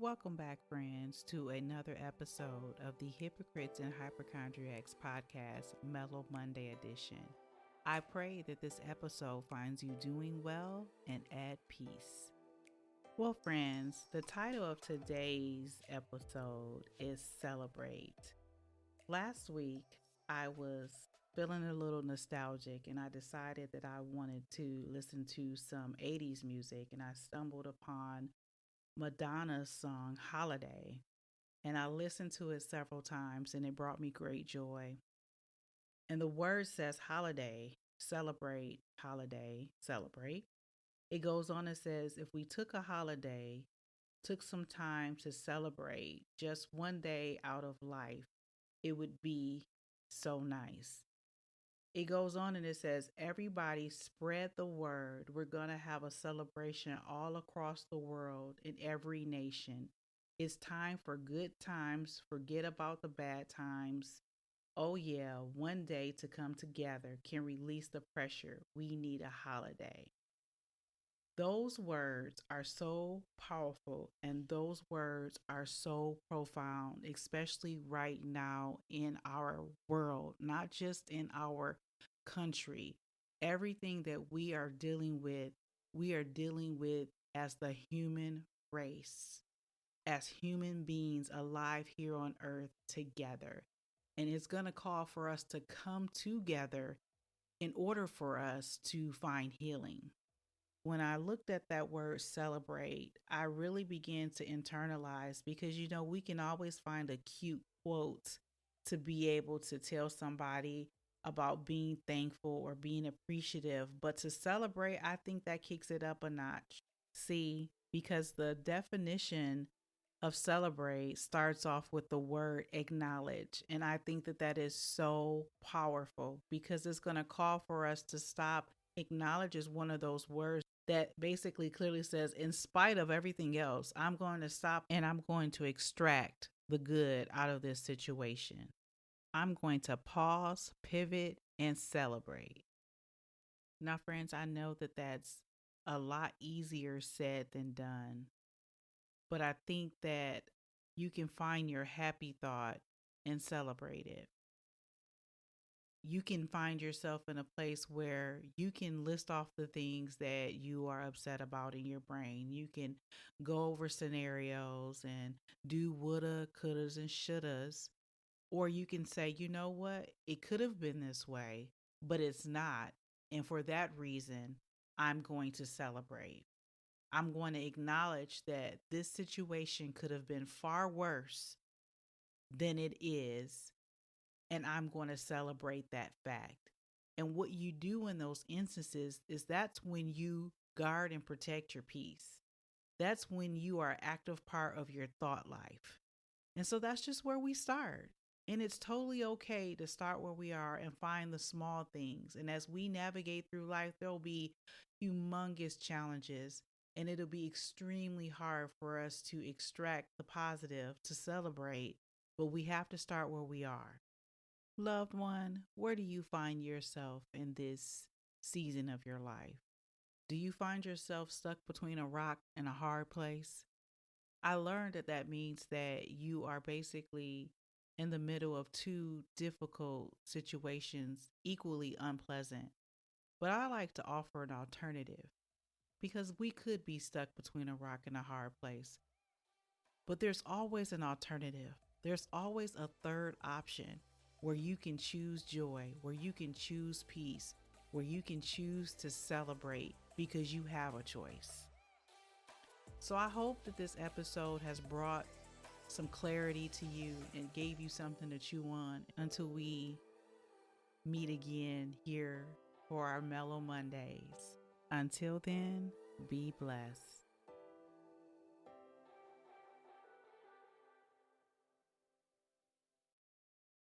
Welcome back, friends, to another episode of the Hypocrites and Hypochondriacs podcast, Mellow Monday edition. I pray that this episode finds you doing well and at peace. Well, friends, the title of today's episode is Celebrate. Last week, I was feeling a little nostalgic and I decided that I wanted to listen to some 80s music, and I stumbled upon Madonna's song Holiday, and I listened to it several times and it brought me great joy. And the word says holiday, celebrate, holiday, celebrate. It goes on and says, if we took a holiday, took some time to celebrate just one day out of life, it would be so nice. It goes on and it says, everybody spread the word. We're going to have a celebration all across the world in every nation. It's time for good times. Forget about the bad times. Oh, yeah, one day to come together can release the pressure. We need a holiday. Those words are so powerful and those words are so profound, especially right now in our world, not just in our country. Everything that we are dealing with as the human race, as human beings alive here on earth together. And it's going to call for us to come together in order for us to find healing. When I looked at that word celebrate, I really began to internalize because, we can always find a cute quote to be able to tell somebody about being thankful or being appreciative. But to celebrate, I think that kicks it up a notch. See, because the definition of celebrate starts off with the word acknowledge. And I think that that is so powerful because it's going to call for us to stop. Acknowledge is one of those words that basically clearly says, in spite of everything else, I'm going to stop and I'm going to extract the good out of this situation. I'm going to pause, pivot, and celebrate. Now, friends, I know that that's a lot easier said than done, but I think that you can find your happy thought and celebrate it. You can find yourself in a place where you can list off the things that you are upset about in your brain. You can go over scenarios and do woulda, couldas, and shouldas. Or you can say, you know what? It could have been this way, but it's not. And for that reason, I'm going to celebrate. I'm going to acknowledge that this situation could have been far worse than it is, and I'm going to celebrate that fact. And what you do in those instances is that's when you guard and protect your peace. That's when you are an active part of your thought life. And so that's just where we start. And it's totally okay to start where we are and find the small things. And as we navigate through life, there'll be humongous challenges, and it'll be extremely hard for us to extract the positive to celebrate. But we have to start where we are. Loved one, where do you find yourself in this season of your life? Do you find yourself stuck between a rock and a hard place? I learned that that means that you are basically in the middle of two difficult situations, equally unpleasant. But I like to offer an alternative because we could be stuck between a rock and a hard place. But there's always an alternative. There's always a third option where you can choose joy, where you can choose peace, where you can choose to celebrate because you have a choice. So I hope that this episode has brought some clarity to you and gave you something to chew on until we meet again here for our Mellow Mondays. Until then, be blessed.